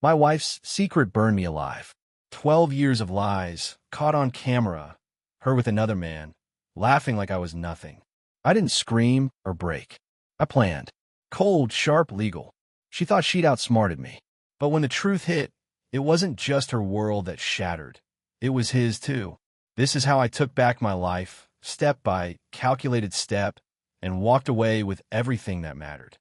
My wife's secret burned me alive. 12 years of lies, caught on camera, her with another man, laughing like I was nothing. I didn't scream or break. I planned. Cold, sharp, legal. She thought she'd outsmarted me. But when the truth hit, it wasn't just her world that shattered. It was his, too. This is how I took back my life, step by calculated step, and walked away with everything that mattered.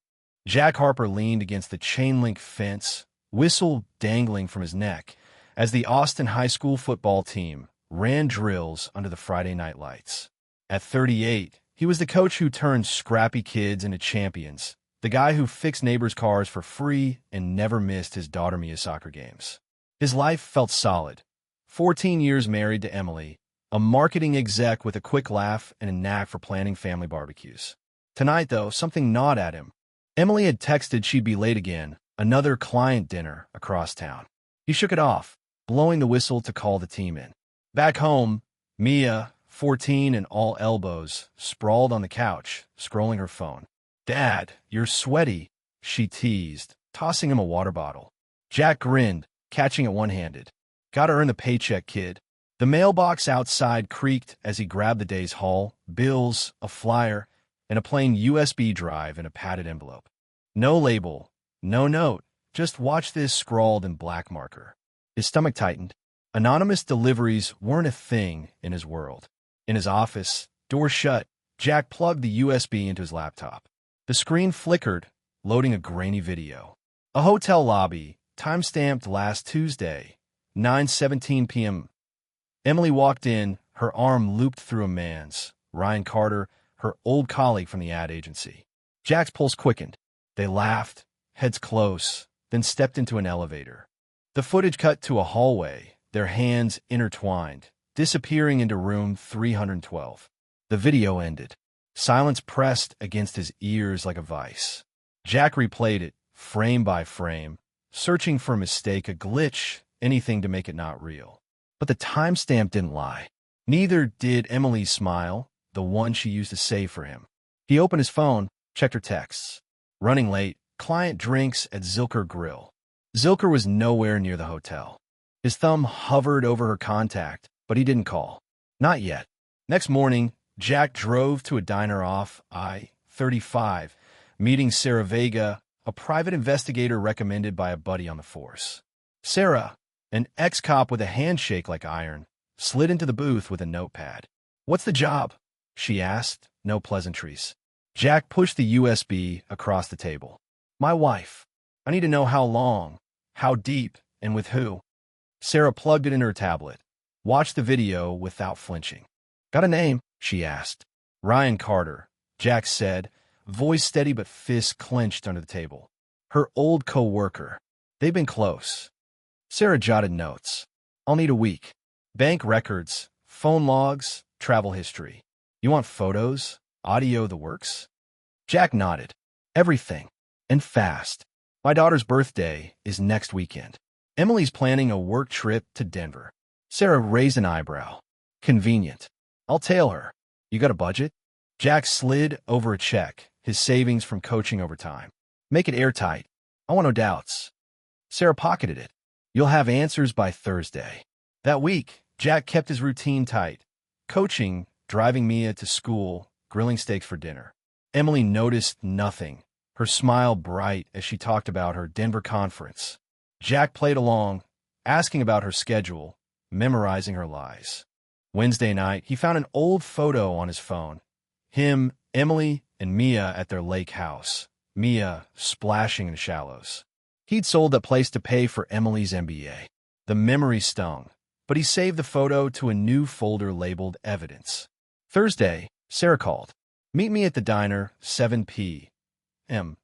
Jack Harper leaned against the chain-link fence, whistle dangling from his neck, as the Austin High School football team ran drills under the Friday night lights. At 38, he was the coach who turned scrappy kids into champions, the guy who fixed neighbors' cars for free and never missed his daughter Mia's soccer games. His life felt solid. 14 years married to Emily, a marketing exec with a quick laugh and a knack for planning family barbecues. Tonight, though, something gnawed at him. Emily had texted she'd be late again, another client dinner across town. He shook it off, blowing the whistle to call the team in. Back home, Mia, 14 and all elbows, sprawled on the couch, scrolling her phone. "Dad, you're sweaty," she teased, tossing him a water bottle. Jack grinned, catching it one-handed. "Gotta earn the paycheck, kid." The mailbox outside creaked as he grabbed the day's haul, bills, a flyer, and a plain USB drive in a padded envelope. No label, no note, just "watch this" scrawled in black marker. His stomach tightened. Anonymous deliveries weren't a thing in his world. In his office, door shut, Jack plugged the USB into his laptop. The screen flickered, loading a grainy video. A hotel lobby, time-stamped last Tuesday, 9:17 p.m. Emily walked in, her arm looped through a man's, Ryan Carter, her old colleague from the ad agency. Jack's pulse quickened. They laughed, heads close, then stepped into an elevator. The footage cut to a hallway, their hands intertwined, disappearing into room 312. The video ended. Silence pressed against his ears like a vice. Jack replayed it, frame by frame, searching for a mistake, a glitch, anything to make it not real. But the timestamp didn't lie. Neither did Emily's smile, the one she used to save for him. He opened his phone, checked her texts. Running late, client drinks at Zilker Grill. Zilker was nowhere near the hotel. His thumb hovered over her contact, but he didn't call. Not yet. Next morning, Jack drove to a diner off I-35, meeting Sarah Vega, a private investigator recommended by a buddy on the force. Sarah, an ex-cop with a handshake like iron, slid into the booth with a notepad. "What's the job?" she asked, no pleasantries. Jack pushed the USB across the table. "My wife. I need to know how long, how deep, and with who." Sarah plugged it in her tablet. Watched the video without flinching. "Got a name?" she asked. "Ryan Carter," Jack said, voice steady but fists clenched under the table. "Her old co-worker. They've been close." Sarah jotted notes. "I'll need a week. Bank records, phone logs, travel history. You want photos, audio, the works?" Jack nodded. "Everything. And fast. My daughter's birthday is next weekend. Emily's planning a work trip to Denver." Sarah raised an eyebrow. "Convenient. I'll tail her. You got a budget?" Jack slid over a check, his savings from coaching over time. "Make it airtight. I want no doubts." Sarah pocketed it. "You'll have answers by Thursday." That week, Jack kept his routine tight. Coaching, driving Mia to school, grilling steaks for dinner. Emily noticed nothing, her smile bright as she talked about her Denver conference. Jack played along, asking about her schedule, memorizing her lies. Wednesday night, he found an old photo on his phone. Him, Emily, and Mia at their lake house. Mia splashing in the shallows. He'd sold that place to pay for Emily's MBA. The memory stung, but he saved the photo to a new folder labeled Evidence. Thursday, Sarah called. "Meet me at the diner, 7 p.m.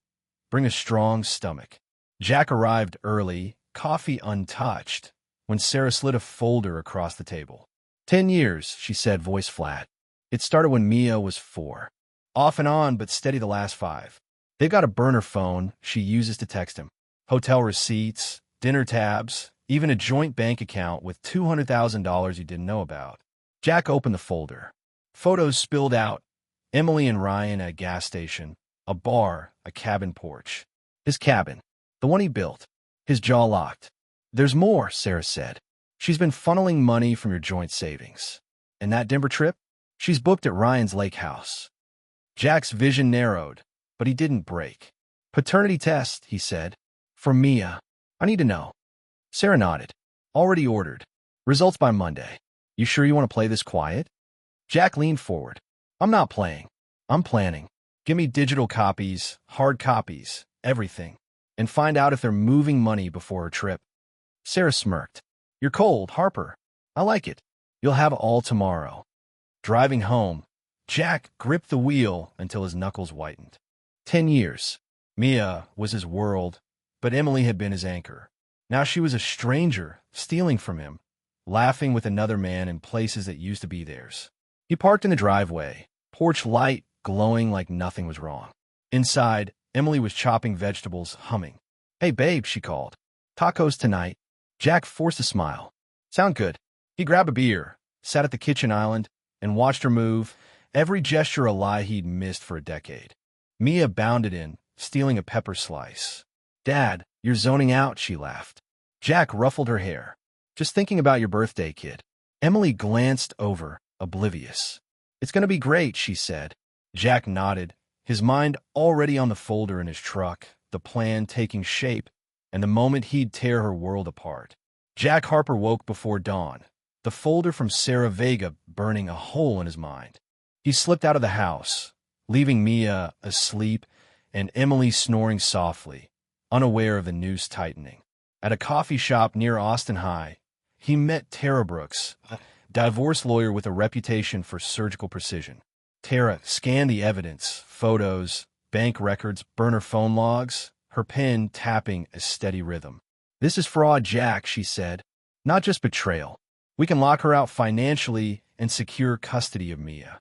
Bring a strong stomach." Jack arrived early, coffee untouched, when Sarah slid a folder across the table. 10 years, she said, voice flat. "It started when Mia was 4. Off and on, but steady the last 5. They've got a burner phone she uses to text him. Hotel receipts, dinner tabs, even a joint bank account with $200,000 you didn't know about." Jack opened the folder. Photos spilled out. Emily and Ryan at a gas station, a bar, a cabin porch. His cabin, the one he built. His jaw locked. There's more, Sarah said. She's been funneling money from your joint savings. And that Denver trip? She's booked at Ryan's lake house. Jack's vision narrowed, but he didn't break. Paternity test, he said. For Mia. I need to know. Sarah nodded. Already ordered. Results by Monday. You sure you want to play this quiet? Jack leaned forward. I'm not playing. I'm planning. Give me digital copies, hard copies, everything. And find out if they're moving money before her trip. Sarah smirked. You're cold, Harper. I like it. You'll have it all tomorrow. Driving home, Jack gripped the wheel until his knuckles whitened. 10 years. Mia was his world, but Emily had been his anchor. Now she was a stranger, stealing from him, laughing with another man in places that used to be theirs. He parked in the driveway, porch light glowing like nothing was wrong. Inside, Emily was chopping vegetables, humming. Hey, babe, she called. Tacos tonight. Jack forced a smile. Sound good. He grabbed a beer, sat at the kitchen island, and watched her move, every gesture a lie he'd missed for a decade. Mia bounded in, stealing a pepper slice. Dad, you're zoning out, she laughed. Jack ruffled her hair. Just thinking about your birthday, kid. Emily glanced over, oblivious. It's going to be great, she said. Jack nodded, his mind already on the folder in his truck, the plan taking shape, and the moment he'd tear her world apart. Jack Harper woke before dawn, the folder from Sarah Vega burning a hole in his mind. He slipped out of the house, leaving Mia asleep and Emily snoring softly, unaware of the noose tightening. At a coffee shop near Austin High, he met Tara Brooks, a divorce lawyer with a reputation for surgical precision. Tara scanned the evidence, photos, bank records, burner phone logs, her pen tapping a steady rhythm. This is fraud, Jack, she said. Not just betrayal. We can lock her out financially and secure custody of Mia.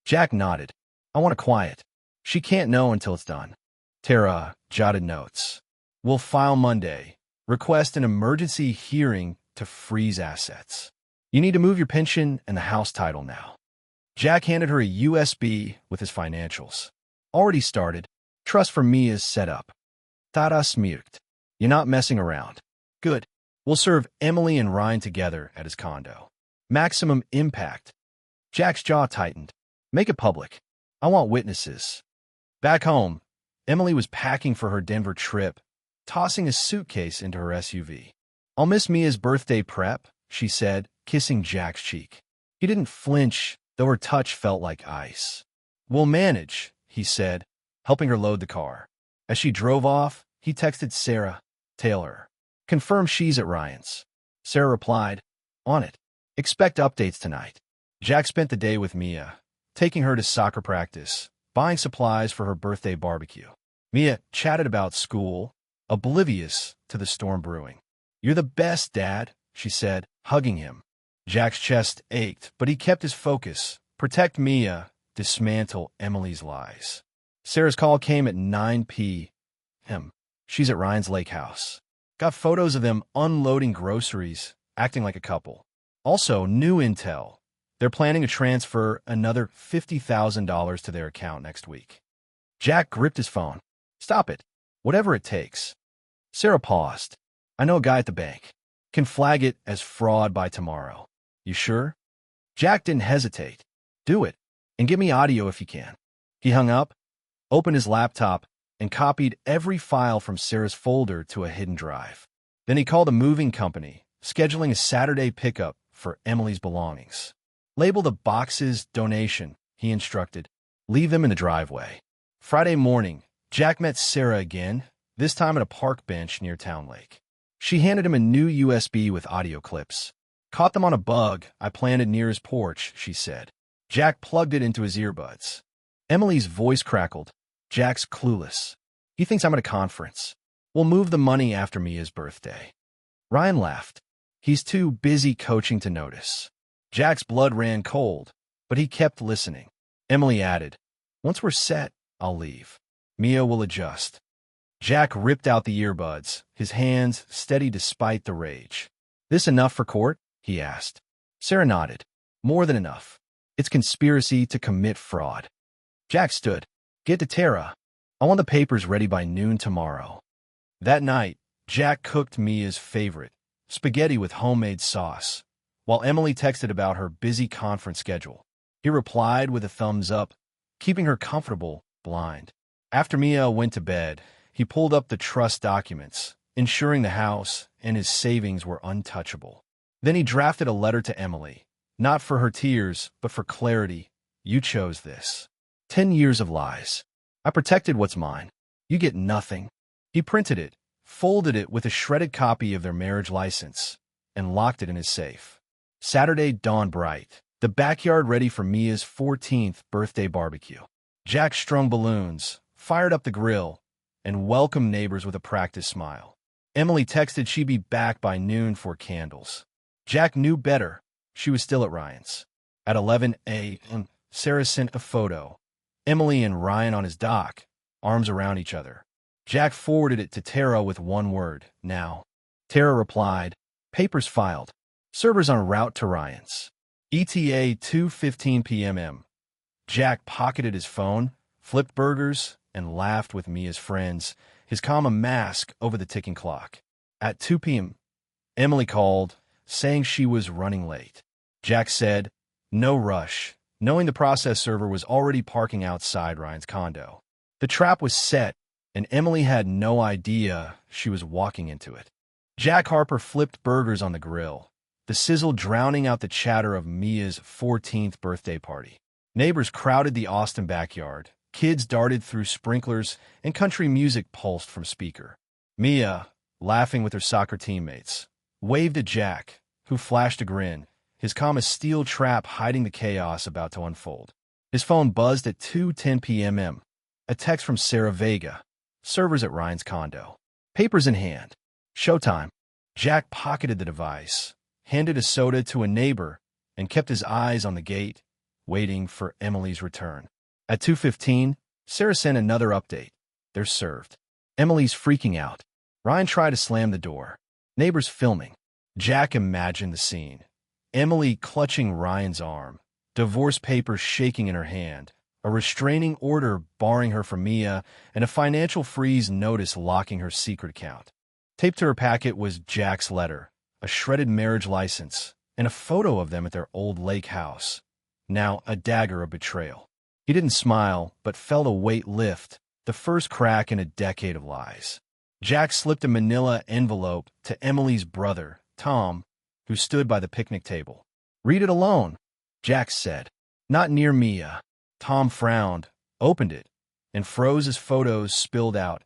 Jack nodded. I want it quiet. She can't know until it's done. Tara jotted notes. We'll file Monday. Request an emergency hearing to freeze assets. You need to move your pension and the house title now. Jack handed her a USB with his financials. Already started. Trust for Mia's set up. Tara smirked. You're not messing around. Good. We'll serve Emily and Ryan together at his condo. Maximum impact. Jack's jaw tightened. Make it public. I want witnesses. Back home, Emily was packing for her Denver trip, tossing a suitcase into her SUV. I'll miss Mia's birthday prep, she said, kissing Jack's cheek. He didn't flinch, though her touch felt like ice. We'll manage, he said, helping her load the car. As she drove off, he texted Sarah, Taylor. Confirm she's at Ryan's. Sarah replied, on it. Expect updates tonight. Jack spent the day with Mia, taking her to soccer practice, buying supplies for her birthday barbecue. Mia chatted about school, oblivious to the storm brewing. You're the best, Dad, she said, hugging him. Jack's chest ached, but he kept his focus. Protect Mia, dismantle Emily's lies. Sarah's call came at 9 p.m. She's at Ryan's lake house. Got photos of them unloading groceries, acting like a couple. Also, new intel. They're planning to transfer another $50,000 to their account next week. Jack gripped his phone. Stop it. Whatever it takes. Sarah paused. I know a guy at the bank. Can flag it as fraud by tomorrow. You sure? Jack didn't hesitate. Do it. And give me audio if you can. He hung up, opened his laptop, and copied every file from Sarah's folder to a hidden drive. Then he called a moving company, scheduling a Saturday pickup for Emily's belongings. Label the boxes donation, he instructed. Leave them in the driveway. Friday morning, Jack met Sarah again, this time at a park bench near Town Lake. She handed him a new USB with audio clips. Caught them on a bug I planted near his porch, she said. Jack plugged it into his earbuds. Emily's voice crackled. Jack's clueless. He thinks I'm at a conference. We'll move the money after Mia's birthday. Ryan laughed. He's too busy coaching to notice. Jack's blood ran cold, but he kept listening. Emily added, once we're set, I'll leave. Mia will adjust. Jack ripped out the earbuds, his hands steady despite the rage. This enough for court? He asked. Sarah nodded. More than enough. It's conspiracy to commit fraud. Jack stood. Get to Tara. I want the papers ready by noon tomorrow. That night, Jack cooked Mia's favorite, spaghetti with homemade sauce, while Emily texted about her busy conference schedule. He replied with a thumbs up, keeping her comfortable, blind. After Mia went to bed, he pulled up the trust documents, ensuring the house and his savings were untouchable. Then he drafted a letter to Emily, not for her tears, but for clarity. You chose this. 10 years of lies. I protected what's mine. You get nothing. He printed it, folded it with a shredded copy of their marriage license, and locked it in his safe. Saturday dawned bright, the backyard ready for Mia's 14th birthday barbecue. Jack strung balloons, fired up the grill, and welcomed neighbors with a practiced smile. Emily texted she'd be back by noon for candles. Jack knew better. She was still at Ryan's. At 11 a.m., Sarah sent a photo. Emily and Ryan on his dock, arms around each other. Jack forwarded it to Tara with one word, now. Tara replied, papers filed. Servers en route to Ryan's. ETA 2:15 p.m. Jack pocketed his phone, flipped burgers, and laughed with Mia's friends, his calm a mask over the ticking clock. At 2 p.m., Emily called, saying she was running late. Jack said, no rush, knowing the process server was already parking outside Ryan's condo. The trap was set, and Emily had no idea she was walking into it. Jack Harper flipped burgers on the grill, the sizzle drowning out the chatter of Mia's 14th birthday party. Neighbors crowded the Austin backyard. Kids darted through sprinklers, and country music pulsed from speaker. Mia, laughing with her soccer teammates, waved at Jack, who flashed a grin, his calm as steel trap hiding the chaos about to unfold. His phone buzzed at 2:10 p.m. A text from Sarah Vega, servers at Ryan's condo. Papers in hand. Showtime. Jack pocketed the device, handed a soda to a neighbor, and kept his eyes on the gate, waiting for Emily's return. At 2:15, Sarah sent another update. They're served. Emily's freaking out. Ryan tried to slam the door. Neighbors filming. Jack imagined the scene. Emily clutching Ryan's arm, divorce papers shaking in her hand, a restraining order barring her from Mia, and a financial freeze notice locking her secret account. Taped to her packet was Jack's letter, a shredded marriage license, and a photo of them at their old lake house. Now a dagger of betrayal. He didn't smile, but felt a weight lift, the first crack in a decade of lies. Jack slipped a manila envelope to Emily's brother, Tom, who stood by the picnic table. Read it alone, Jack said. Not near Mia. Tom frowned, opened it, and froze as photos spilled out.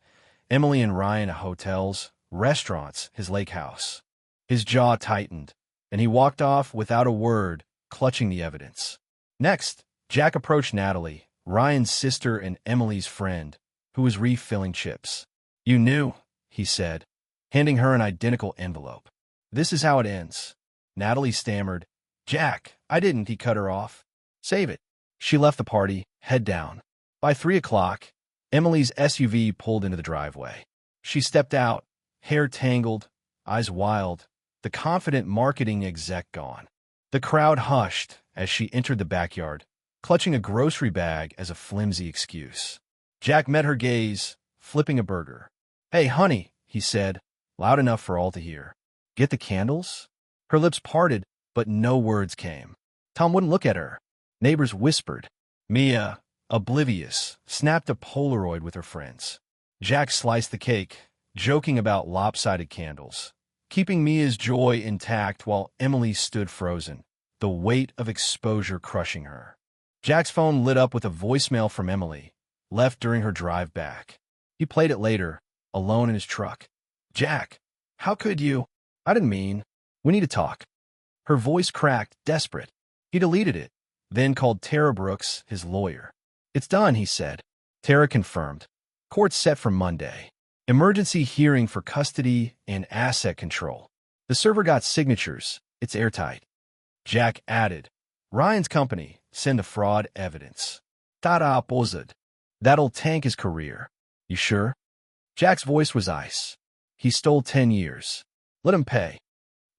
Emily and Ryan at hotels, restaurants, his lake house. His jaw tightened, and he walked off without a word, clutching the evidence. Next, Jack approached Natalie, Ryan's sister and Emily's friend, who was refilling chips. You knew, he said, handing her an identical envelope. This is how it ends. Natalie stammered. Jack, I didn't, he cut her off. Save it. She left the party, head down. By 3 o'clock, Emily's SUV pulled into the driveway. She stepped out, hair tangled, eyes wild, the confident marketing exec gone. The crowd hushed as she entered the backyard, clutching a grocery bag as a flimsy excuse. Jack met her gaze, flipping a burger. Hey, honey, he said, loud enough for all to hear. Get the candles? Her lips parted, but no words came. Tom wouldn't look at her. Neighbors whispered. Mia, oblivious, snapped a Polaroid with her friends. Jack sliced the cake, joking about lopsided candles, keeping Mia's joy intact while Emily stood frozen, the weight of exposure crushing her. Jack's phone lit up with a voicemail from Emily, left during her drive back. He played it later, alone in his truck. Jack, how could you? I didn't mean. We need to talk. Her voice cracked, desperate. He deleted it, then called Tara Brooks, his lawyer. It's done, he said. Tara confirmed. Court set for Monday. Emergency hearing for custody and asset control. The server got signatures. It's airtight. Jack added, Ryan's company, send the fraud evidence. Tada opposite. That'll tank his career. You sure? Jack's voice was ice. He stole 10 years. Let him pay.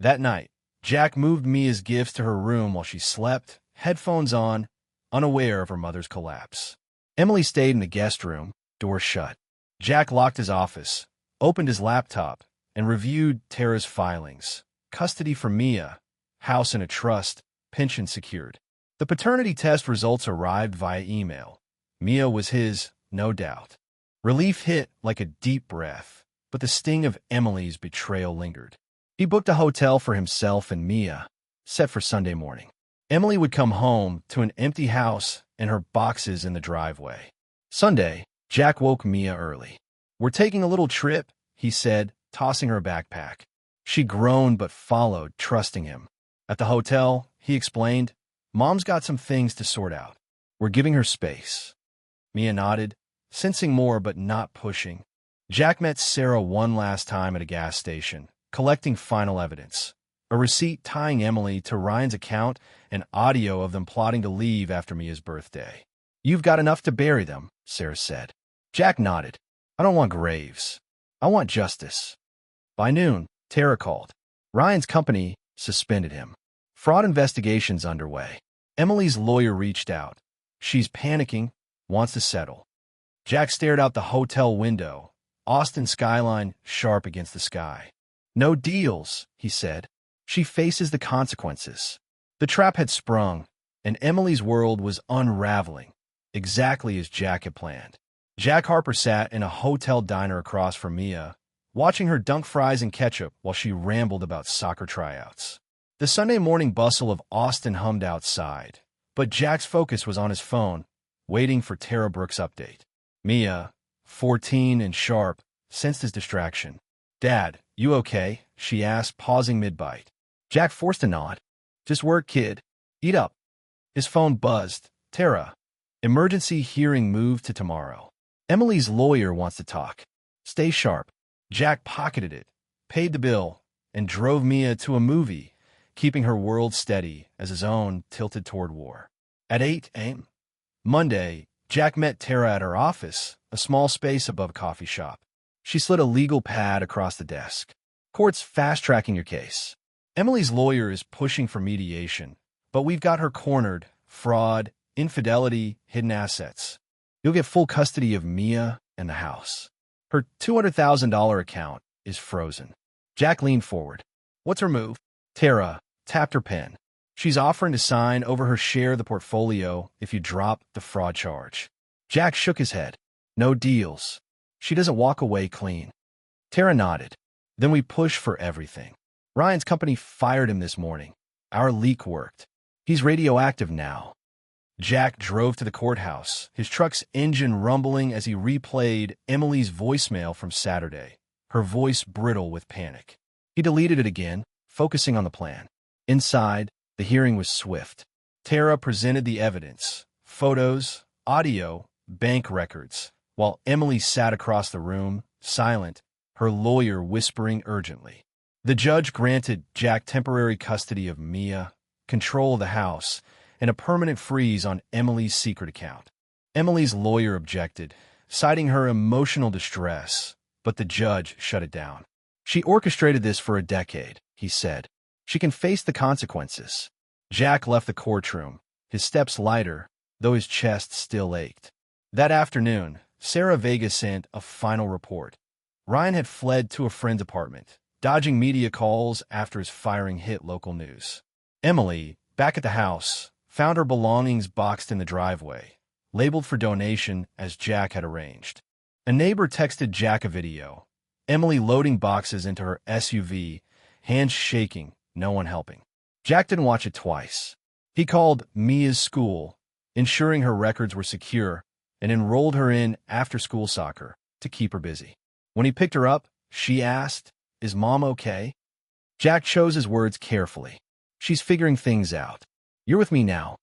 That night, Jack moved Mia's gifts to her room while she slept, headphones on, unaware of her mother's collapse. Emily stayed in the guest room, door shut. Jack locked his office, opened his laptop, and reviewed Tara's filings. Custody for Mia, house in a trust, pension secured. The paternity test results arrived via email. Mia was his, no doubt. Relief hit like a deep breath, but the sting of Emily's betrayal lingered. He booked a hotel for himself and Mia, set for Sunday morning. Emily would come home to an empty house and her boxes in the driveway. Sunday, Jack woke Mia early. "We're taking a little trip," he said, tossing her a backpack. She groaned but followed, trusting him. At the hotel, he explained, "Mom's got some things to sort out. We're giving her space." Mia nodded, sensing more but not pushing. Jack met Sarah one last time at a gas station, collecting final evidence. A receipt tying Emily to Ryan's account and audio of them plotting to leave after Mia's birthday. "You've got enough to bury them," Sarah said. Jack nodded. "I don't want graves. I want justice." By noon, Tara called. Ryan's company suspended him. Fraud investigations underway. Emily's lawyer reached out. She's panicking, wants to settle. Jack stared out the hotel window, Austin skyline sharp against the sky. "No deals," he said. "She faces the consequences." The trap had sprung, and Emily's world was unraveling, exactly as Jack had planned. Jack Harper sat in a hotel diner across from Mia, watching her dunk fries and ketchup while she rambled about soccer tryouts. The Sunday morning bustle of Austin hummed outside, but Jack's focus was on his phone, waiting for Tara Brooks' update. Mia, 14 and sharp, sensed his distraction. "Dad, you okay?" she asked, pausing mid-bite. Jack forced a nod. "Just work, kid. Eat up." His phone buzzed. "Tara, emergency hearing moved to tomorrow. Emily's lawyer wants to talk. Stay sharp." Jack pocketed it, paid the bill, and drove Mia to a movie, keeping her world steady as his own tilted toward war. At 8 a.m. Monday, Jack met Tara at her office, a small space above a coffee shop. She slid a legal pad across the desk. "Court's fast-tracking your case. Emily's lawyer is pushing for mediation, but we've got her cornered. Fraud, infidelity, hidden assets. You'll get full custody of Mia and the house. Her $200,000 account is frozen." Jack leaned forward. "What's her move?" Tara tapped her pen. "She's offering to sign over her share of the portfolio if you drop the fraud charge." Jack shook his head. "No deals. She doesn't walk away clean." Tara nodded. "Then we push for everything. Ryan's company fired him this morning. Our leak worked. He's radioactive now." Jack drove to the courthouse, his truck's engine rumbling as he replayed Emily's voicemail from Saturday, her voice brittle with panic. He deleted it again, focusing on the plan. Inside, the hearing was swift. Tara presented the evidence, photos, audio, bank records, while Emily sat across the room, silent, her lawyer whispering urgently. The judge granted Jack temporary custody of Mia, control of the house, and a permanent freeze on Emily's secret account. Emily's lawyer objected, citing her emotional distress, but the judge shut it down. "She orchestrated this for a decade," he said. "She can face the consequences." Jack left the courtroom, his steps lighter, though his chest still ached. That afternoon, Sarah Vega sent a final report. Ryan had fled to a friend's apartment, dodging media calls after his firing hit local news. Emily, back at the house, found her belongings boxed in the driveway, labeled for donation as Jack had arranged. A neighbor texted Jack a video. Emily loading boxes into her SUV, hands shaking, no one helping. Jack didn't watch it twice. He called Mia's school, ensuring her records were secure, and enrolled her in after-school soccer to keep her busy. When he picked her up, she asked, "Is Mom okay?" Jack chose his words carefully. "She's figuring things out. You're with me now."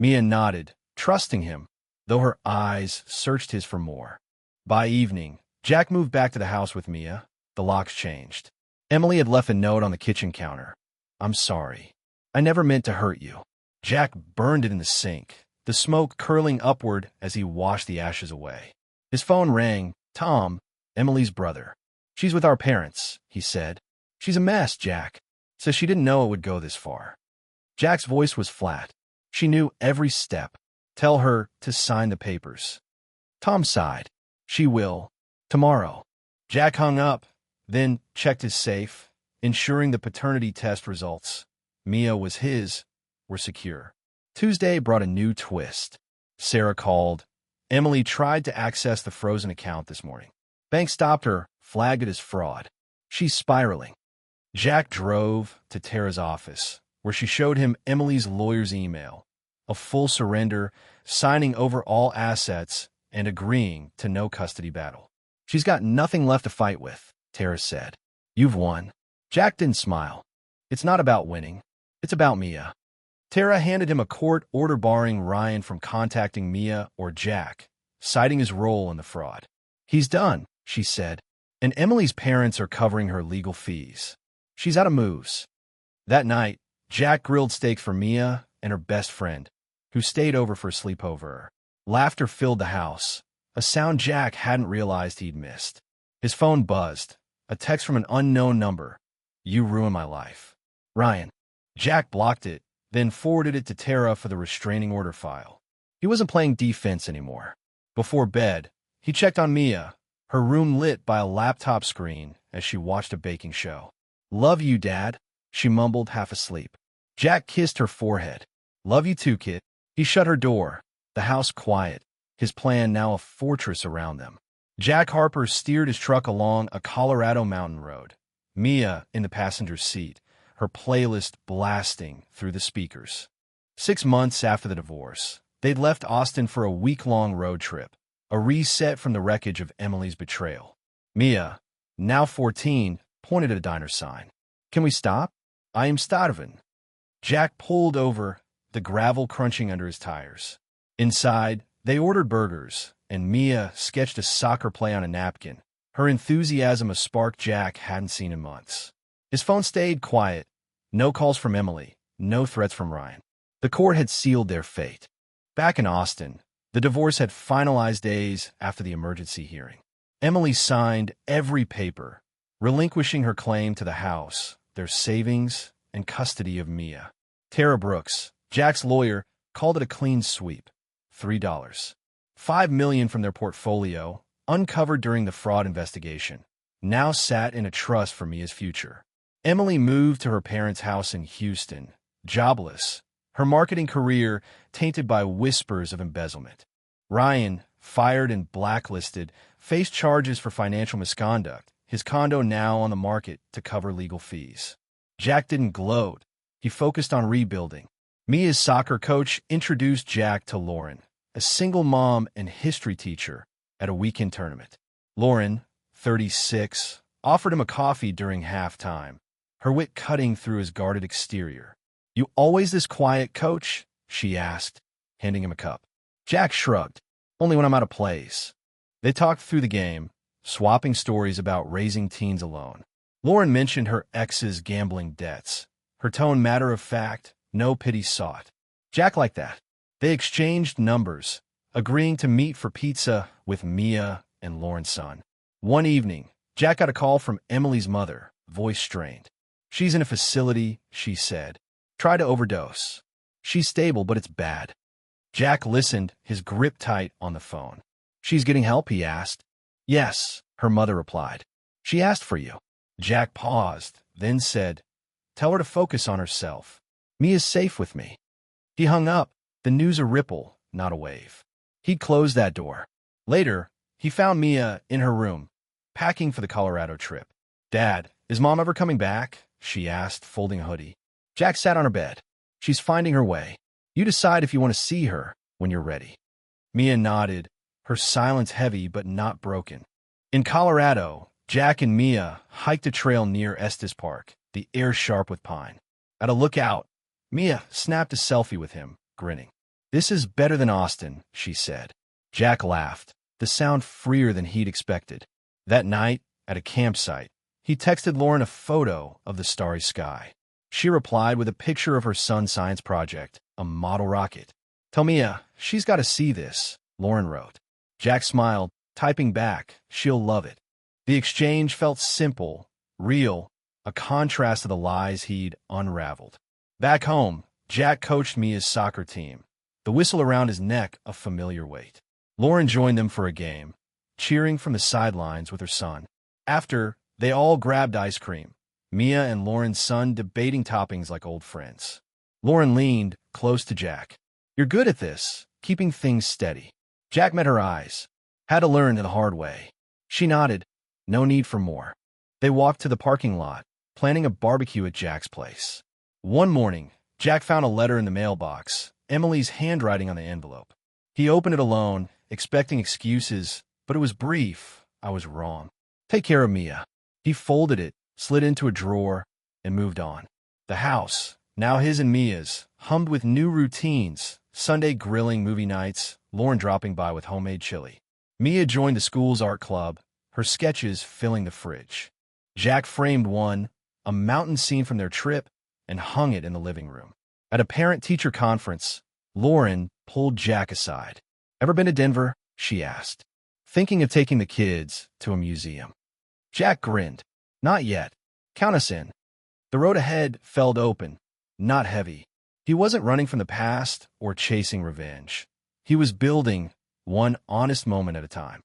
Mia nodded, trusting him, though her eyes searched his for more. By evening, Jack moved back to the house with Mia. The locks changed. Emily had left a note on the kitchen counter. "I'm sorry. I never meant to hurt you." Jack burned it in the sink, the smoke curling upward as he washed the ashes away. His phone rang. Tom, Emily's brother. "She's with our parents," he said. "She's a mess, Jack. Says she didn't know it would go this far." Jack's voice was flat. She knew every step. Tell her to sign the papers. Tom sighed. "She will. Tomorrow." Jack hung up, then checked his safe, ensuring the paternity test results, Mia was his, were secure. Tuesday brought a new twist. Sarah called. Emily tried to access the frozen account this morning. Bank stopped her, flagged it as fraud. She's spiraling. Jack drove to Tara's office, where she showed him Emily's lawyer's email, a full surrender, signing over all assets, and agreeing to no custody battle. She's got nothing left to fight with, Tara said. You've won. Jack didn't smile. It's not about winning. It's about Mia. Tara handed him a court order barring Ryan from contacting Mia or Jack, citing his role in the fraud. He's done, she said, and Emily's parents are covering her legal fees. She's out of moves. That night, Jack grilled steaks for Mia and her best friend, who stayed over for a sleepover. Laughter filled the house, a sound Jack hadn't realized he'd missed. His phone buzzed, a text from an unknown number. You ruined my life. Ryan. Jack blocked it, then forwarded it to Tara for the restraining order file. He wasn't playing defense anymore. Before bed, he checked on Mia, her room lit by a laptop screen as she watched a baking show. Love you, Dad, she mumbled, half asleep. Jack kissed her forehead. Love you too, kid. He shut her door, the house quiet, his plan now a fortress around them. Jack Harper steered his truck along a Colorado mountain road, Mia in the passenger seat, her playlist blasting through the speakers. 6 months after the divorce, they'd left Austin for a week-long road trip, a reset from the wreckage of Emily's betrayal. Mia, now 14, pointed at a diner sign. Can we stop? I am starving. Jack pulled over, the gravel crunching under his tires. Inside, they ordered burgers, and Mia sketched a soccer play on a napkin, her enthusiasm a spark Jack hadn't seen in months. His phone stayed quiet. No calls from Emily, no threats from Ryan. The court had sealed their fate. Back in Austin, the divorce had finalized days after the emergency hearing. Emily signed every paper, relinquishing her claim to the house, their savings, and custody of Mia. Tara Brooks, Jack's lawyer, called it a clean sweep. $3. $5 million from their portfolio, uncovered during the fraud investigation, now sat in a trust for Mia's future. Emily moved to her parents' house in Houston, jobless, her marketing career tainted by whispers of embezzlement. Ryan, fired and blacklisted, faced charges for financial misconduct, his condo now on the market to cover legal fees. Jack didn't gloat. He focused on rebuilding. Mia's soccer coach introduced Jack to Lauren, a single mom and history teacher, at a weekend tournament. Lauren, 36, offered him a coffee during halftime, her wit cutting through his guarded exterior. You always this quiet, coach? She asked, handing him a cup. Jack shrugged. Only when I'm out of place. They talked through the game, swapping stories about raising teens alone. Lauren mentioned her ex's gambling debts, her tone matter-of-fact, no pity sought. Jack liked that. They exchanged numbers, agreeing to meet for pizza with Mia and Lauren's son. One evening, Jack got a call from Emily's mother, voice strained. She's in a facility, she said. Try to overdose. She's stable, but it's bad. Jack listened, his grip tight on the phone. She's getting help, he asked. Yes, her mother replied. She asked for you. Jack paused, then said, tell her to focus on herself. Mia's safe with me. He hung up, the news a ripple, not a wave. He'd closed that door. Later, he found Mia in her room, packing for the Colorado trip. Dad, is Mom ever coming back? She asked, folding a hoodie. Jack sat on her bed. She's finding her way. You decide if you want to see her when you're ready. Mia nodded, her silence heavy but not broken. In Colorado, Jack and Mia hiked a trail near Estes Park, the air sharp with pine. At a lookout, Mia snapped a selfie with him, grinning. This is better than Austin, she said. Jack laughed, the sound freer than he'd expected. That night, at a campsite, he texted Lauren a photo of the starry sky. She replied with a picture of her son's science project, a model rocket. Tell Mia, she's got to see this, Lauren wrote. Jack smiled, typing back, she'll love it. The exchange felt simple, real, a contrast to the lies he'd unraveled. Back home, Jack coached Mia's soccer team, the whistle around his neck a familiar weight. Lauren joined them for a game, cheering from the sidelines with her son. After, They all grabbed ice cream, Mia and Lauren's son debating toppings like old friends. Lauren leaned close to Jack. "You're good at this, keeping things steady." Jack met her eyes. "Had to learn the hard way." She nodded. No need for more. They walked to the parking lot, planning a barbecue at Jack's place. One morning, Jack found a letter in the mailbox, Emily's handwriting on the envelope. He opened it alone, expecting excuses, but it was brief. "I was wrong. Take care of Mia." He folded it, slid into a drawer, and moved on. The house, now his and Mia's, hummed with new routines: Sunday grilling movie nights, Lauren dropping by with homemade chili. Mia joined the school's art club, her sketches filling the fridge. Jack framed one, a mountain scene from their trip, and hung it in the living room. At a parent-teacher conference, Lauren pulled Jack aside. "Ever been to Denver?" she asked. "Thinking of taking the kids to a museum." Jack grinned. "Not yet. Count us in." The road ahead felt open, not heavy. He wasn't running from the past or chasing revenge. He was building one honest moment at a time.